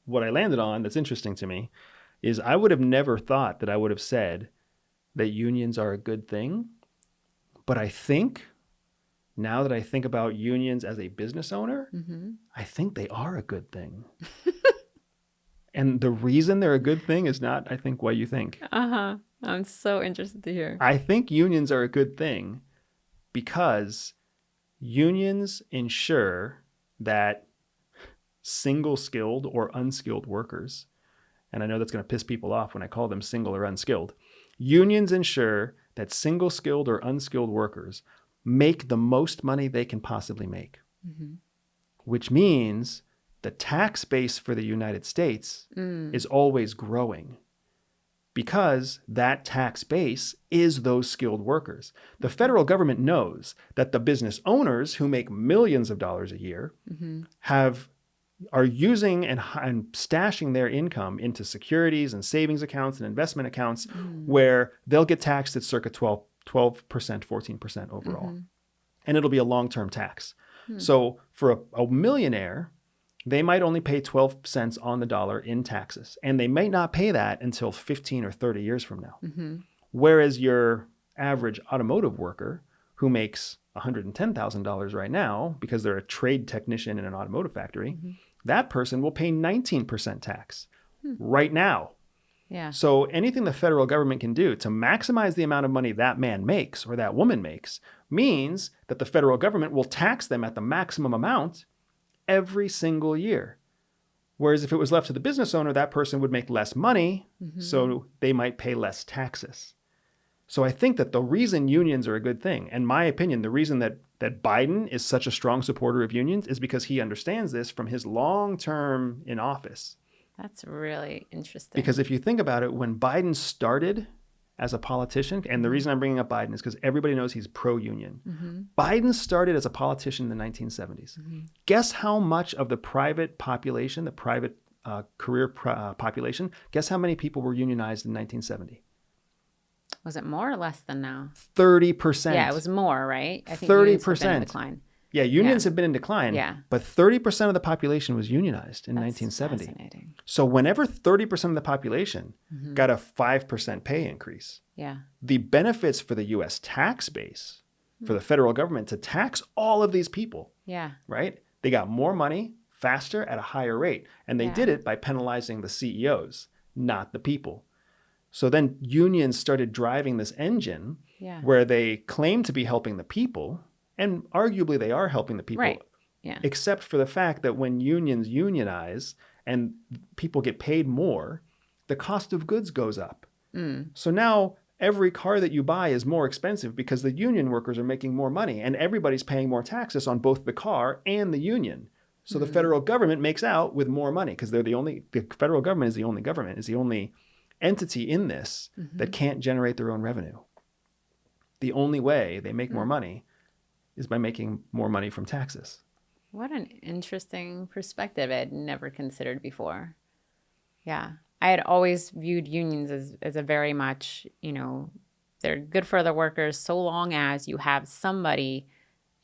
what I landed on that's interesting to me is I would have never thought that I would have said that unions are a good thing. But I think now that I think about unions as a business owner, I think they are a good thing. And the reason they're a good thing is not, I think, what you think. I'm so interested to hear. I think unions are a good thing because unions ensure that single-skilled or unskilled workers, and I know that's going to piss people off when I call them single or unskilled, unions ensure that single-skilled or unskilled workers make the most money they can possibly make, which means the tax base for the United States is always growing because that tax base is those skilled workers. The federal government knows that the business owners who make millions of dollars a year are using and stashing their income into securities and savings accounts and investment accounts where they'll get taxed at circa 12%, 14% overall. And it'll be a long-term tax. So for a millionaire, they might only pay 12 cents on the dollar in taxes. And they may not pay that until 15 or 30 years from now. Whereas your average automotive worker who makes $110,000 right now because they're a trade technician in an automotive factory, that person will pay 19% tax right now. Yeah. So anything the federal government can do to maximize the amount of money that man makes or that woman makes means that the federal government will tax them at the maximum amount every single year. Whereas if it was left to the business owner, that person would make less money, so they might pay less taxes. So I think that the reason unions are a good thing, in my opinion, the reason that Biden is such a strong supporter of unions is because he understands this from his long term in office. That's really interesting. Because if you think about it, when Biden started as a politician, and the reason I'm bringing up Biden is because everybody knows he's pro-union. Biden started as a politician in the 1970s. Guess how much of the private population, the private career population, guess how many people were unionized in 1970? Was it more or less than now? 30%. Yeah, it was more, right? I think 30%. unions have been in decline. Yeah, unions have been in decline. Yeah. But 30% of the population was unionized in That's 1970. fascinating. So whenever 30% of the population got a 5% pay increase, the benefits for the U.S. tax base, for the federal government to tax all of these people, right? They got more money faster at a higher rate. And they did it by penalizing the CEOs, not the people. So then unions started driving this engine where they claim to be helping the people, and arguably they are helping the people, right. Except for the fact that when unions unionize and people get paid more, the cost of goods goes up. So now every car that you buy is more expensive because the union workers are making more money and everybody's paying more taxes on both the car and the union. So the federal government makes out with more money because the federal government is the only entity in this that can't generate their own revenue. The only way they make more money is by making more money from taxes. What an interesting perspective I'd never considered before. Yeah. I had always viewed unions as a very much, they're good for the workers so long as you have somebody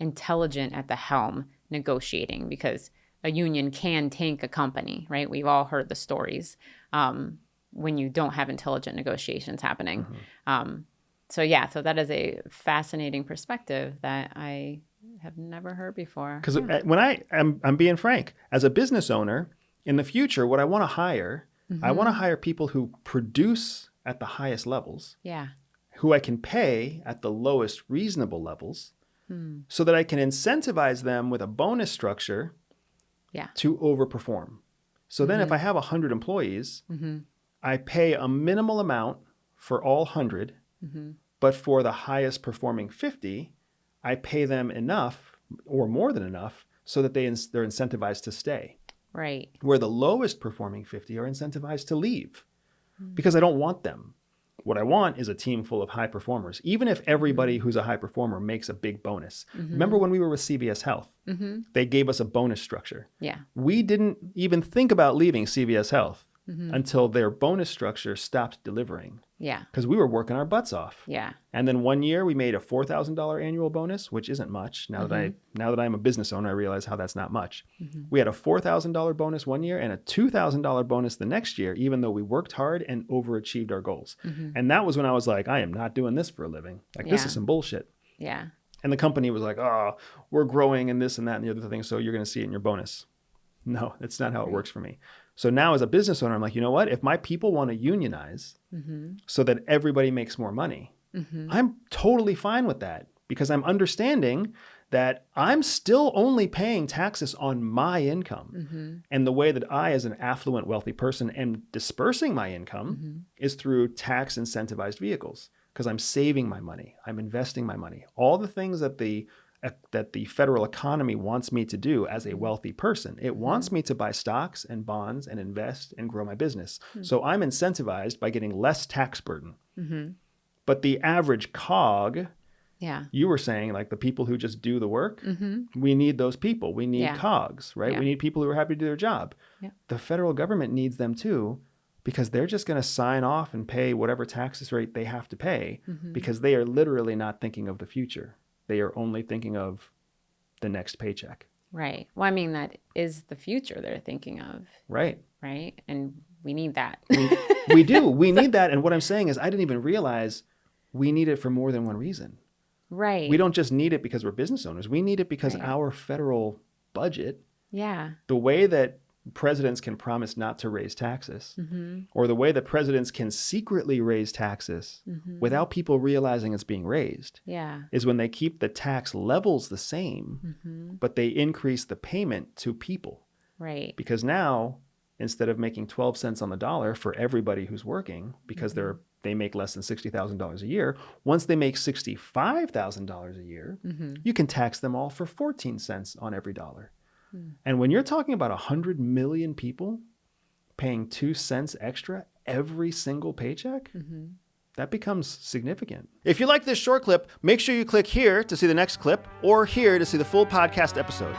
intelligent at the helm negotiating, because a union can tank a company, right? We've all heard the stories when you don't have intelligent negotiations happening. So that is a fascinating perspective that I have never heard before. Because when I'm being frank, as a business owner, in the future, what I want to hire, I want to hire people who produce at the highest levels, who I can pay at the lowest reasonable levels, so that I can incentivize them with a bonus structure to overperform. So then if I have 100 employees, I pay a minimal amount for all 100, but for the highest performing 50, I pay them enough or more than enough so that they're incentivized to stay. Right. Where the lowest performing 50 are incentivized to leave because I don't want them. What I want is a team full of high performers, even if everybody who's a high performer makes a big bonus. Remember when we were with CVS Health? They gave us a bonus structure. Yeah. We didn't even think about leaving CVS Health until their bonus structure stopped delivering. Yeah. because we were working our butts off. Yeah. And then one year we made a $4,000 annual bonus, which isn't much. Now that I'm a business owner, I realize how that's not much. We had a $4,000 bonus one year and a $2,000 bonus the next year, even though we worked hard and overachieved our goals. And that was when I was like, I am not doing this for a living. Like, this is some bullshit. Yeah. And the company was like, oh, we're growing and this and that and the other thing, so you're going to see it in your bonus. No, that's not how it works for me. So now as a business owner, I'm like, you know what? If my people want to unionize so that everybody makes more money, I'm totally fine with that, because I'm understanding that I'm still only paying taxes on my income. And the way that I, as an affluent, wealthy person, am dispersing my income is through tax incentivized vehicles, because I'm saving my money. I'm investing my money. All the things that the federal economy wants me to do as a wealthy person. It wants me to buy stocks and bonds and invest and grow my business. So I'm incentivized by getting less tax burden. But the average cog, you were saying, like the people who just do the work, we need those people. We need cogs, right? We need people who are happy to do their job. The federal government needs them too, because they're just going to sign off and pay whatever taxes rate they have to pay, because they are literally not thinking of the future. They are only thinking of the next paycheck. Right. Well, I mean, that is the future they're thinking of. Right. Right. And we need that. We do. We need that. And what I'm saying is, I didn't even realize we need it for more than one reason. Right. We don't just need it because we're business owners. We need it because our federal budget, the way that presidents can promise not to raise taxes, or the way that presidents can secretly raise taxes without people realizing it's being raised, is when they keep the tax levels the same, but they increase the payment to people. Right. Because now, instead of making 12 cents on the dollar for everybody who's working, because they make less than $60,000 a year, once they make $65,000 a year, you can tax them all for 14 cents on every dollar. And when you're talking about 100 million people paying 2 cents extra every single paycheck, that becomes significant. If you like this short clip, make sure you click here to see the next clip, or here to see the full podcast episode.